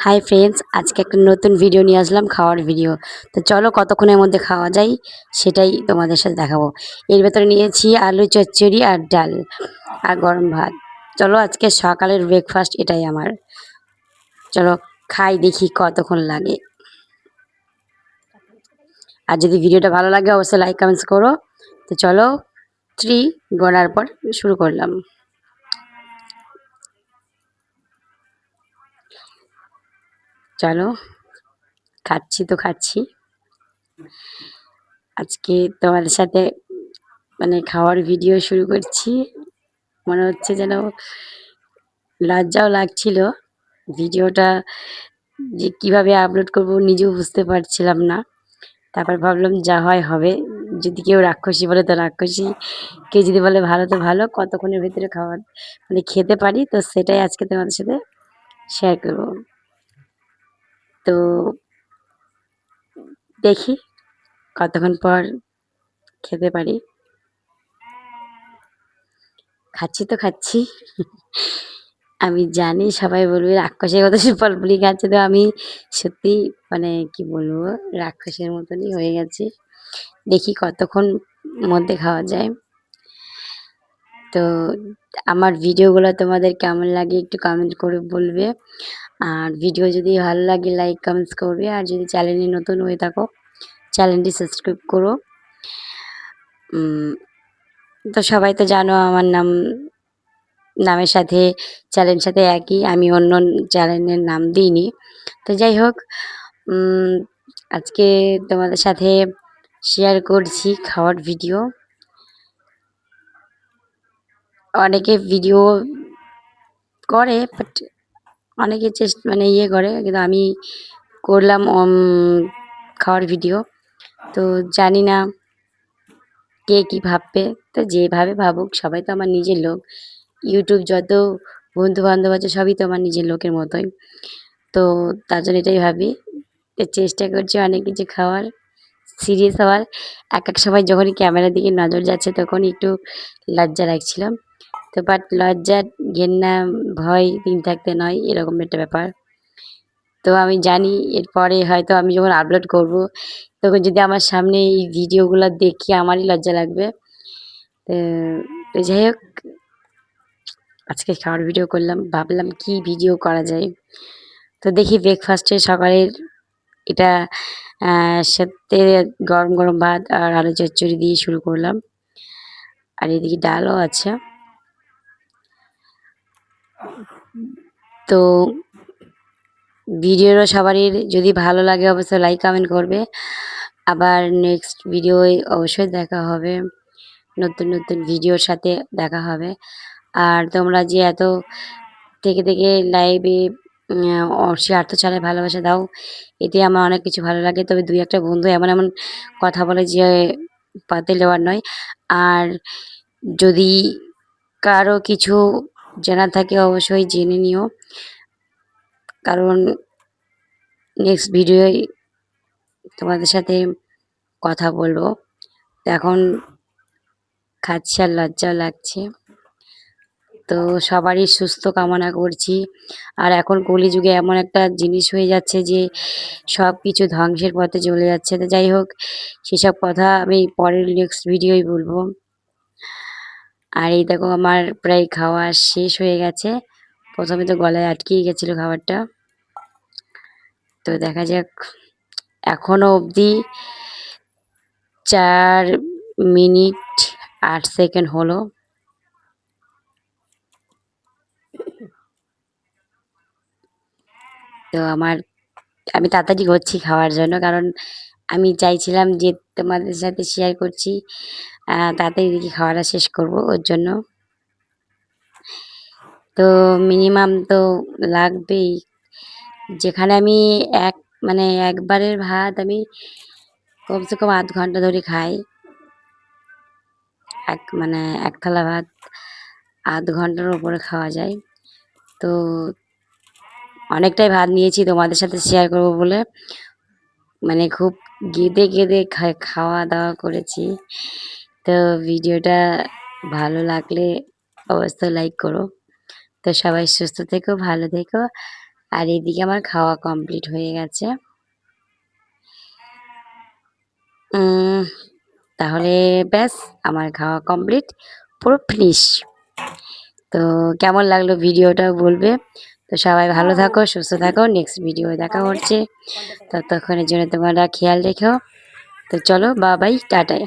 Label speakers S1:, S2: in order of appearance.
S1: Hi friends, আজকে একটা নতুন ভিডিও নিয়ে আসলাম, খাওয়ার ভিডিও। তো চলো কতক্ষণের মধ্যে খাওয়া যায় সেটাই তোমাদের সাথে দেখাবো। এর ভেতরে নিয়েছি আলু চচ্চড়ি আর ডাল আর গরম ভাত। চলো আজকে সকালের ব্রেকফাস্ট এটাই আমার। চলো খাই, দেখি কতক্ষণ লাগে। আর যদি ভিডিওটা ভালো লাগে অবশ্যই লাইক কমেন্টস করো। তো চলো 3 গোনার পর শুরু করলাম। চলো খাচ্ছি তো খাচ্ছি। আজকে তোমাদের সাথে খাওয়ার ভিডিও শুরু করছি। মনে হচ্ছে যেন লজ্জাও লাগছিল। ভিডিওটা যে কিভাবে আপলোড করব নিজেও বুঝতে পারছিলাম না। তারপর ভাবলাম যা হয় হবে। যদি কেউ রাক্ষসী বলে তো রাক্ষসী, কেউ যদি বলে ভালো তো ভালো। কতক্ষণের ভেতরে খাওয়া খেতে পারি, তো সেটাই আজকে তোমাদের সাথে শেয়ার করব। তো দেখি কতক্ষণ পর খেতে পারি। খাচ্ছি তো খাচ্ছি। আমি জানি সবাই বলবে রাক্ষসের কথা বলি খাচ্ছে, তো আমি সত্যি কি বলবো, রাক্ষসের মতনই হয়ে গেছে। দেখি কতক্ষণ মধ্যে খাওয়া যায়। তো আমার ভিডিওগুলো তোমাদের কেমন লাগে একটু কমেন্ট করে বলবে। আর ভিডিও যদি ভালো লাগে লাইক কমেন্টস করবে। আর যদি চ্যানেলে নতুন হয়ে থাকো চ্যানেলটি সাবস্ক্রাইব করো। তো সবাই তো জানো আমার নামের সাথে চ্যানেলের সাথে একই, আমি অন্য চ্যানেলের নাম দিইনি। তো যাই হোক, আজকে তোমাদের সাথে শেয়ার করছি খাওয়ার ভিডিও। অনেকে ভিডিও করে বাট অনেকে ইয়ে করে, কিন্তু আমি করলাম খাওয়ার ভিডিও। তো জানি না কে কী ভাববে। তো যেভাবে ভাবুক, সবাই তো আমার নিজের লোক। ইউটিউব যত বন্ধু বান্ধব আছে সবই তো আমার নিজের লোকের মতোই। তো তার জন্য এটাই ভাবি, চেষ্টা করছি অনেক কিছু খাওয়ার, সিরিয়াস হওয়ার। এক সময় যখনই ক্যামেরার দিকে নজর যাচ্ছে তখন একটু লজ্জা লাগছিল। তো বাট লজ্জা, ঘেন্না, ভয় ৩ থাকতে নয়, এরকম একটা ব্যাপার। তো আমি জানি এরপরে হয়তো আমি যখন আপলোড করব তখন যদি আমার সামনে এই ভিডিওগুলো দেখি আমারই লজ্জা লাগবে। তো তো যাই হোক, আজকে খাওয়ার ভিডিও করলাম, ভাবলাম কি ভিডিও করা যায়। তো দেখি ব্রেকফাস্টে সকালের এটা সাথে গরম গরম ভাত আর আলু চচ্চড়ি দিয়ে শুরু করলাম। আর এদিকে ডালও আছে। তো ভিডিওটা সবারই যদি ভালো লাগে অবশ্যই লাইক কমেন্ট করবে। আবার নেক্সট ভিডিওয় অবশ্যই দেখা হবে, নতুন নতুন ভিডিওর সাথে দেখা হবে। আর তোমরা যে এত থেকে লাইভে স্বার্থ ছাড়াই ভালোবাসা দাও, এতে আমার অনেক কিছু ভালো লাগে। তবে 2-1টা বন্ধু এমন এমন কথা বলে যে পাতে দেওয়ার নয়। আর যদি কারো কিছু জানা থাকে অবশ্যই জেনে নিও, কারণ নেক্সট ভিডিওয় তোমাদের সাথে কথা বলবো। এখন খাচ্ছি আর লজ্জাও লাগছে। তো সবারই সুস্থ কামনা করছি। আর এখন কলিযুগে এমন একটা জিনিস হয়ে যাচ্ছে যে সব কিছু ধ্বংসের পথে চলে যাচ্ছে। তো যাই হোক, সেসব কথা আমি পরের নেক্সট ভিডিওয় বলবো। আর এই দেখো আমার প্রায় খাওয়া শেষ হয়ে গেছে। প্রথমে তো গলায় আটকেই গেছিলো খাবারটা। তো দেখা যাক, এখনো অবধি 4 মিনিট 8 সেকেন্ড হলো। তো আমি তাড়াতাড়ি করছি খাওয়ার জন্য, কারণ আমি চাইছিলাম যে তোমাদের সাথে শেয়ার করছি, তাড়াতাড়ি দেখি খাওয়াটা শেষ করব ওর জন্য। তো মিনিমাম তো লাগবেই। যেখানে আমি এক একবারের ভাত আমি কমসে কম আধ ঘন্টা ধরে খাই। এক থালা ভাত আধ ঘন্টার উপরে খাওয়া যায়। তো অনেকটাই ভাত নিয়েছি তোমাদের সাথে শেয়ার করব বলে। খুব কেঁদে খাওয়া দাওয়া করেছি। তো ভিডিওটা ভালো লাগলে অবশ্যই লাইক করো। তো সবাই সুস্থ থেকো, ভালো থেকো। আর এদিকে আমার খাওয়া কমপ্লিট হয়ে গেছে। তাহলে ব্যাস আমার খাওয়া কমপ্লিট, পুরো ফিনিশ। তো কেমন লাগলো ভিডিওটা বলবে। তো সবাই ভালো থাকো, সুস্থ থাকো, নেক্সট ভিডিও দেখা হচ্ছে। ততক্ষণের জন্য তোমরা খেয়াল রেখো। তো চলো, বাই বাই, টাটা।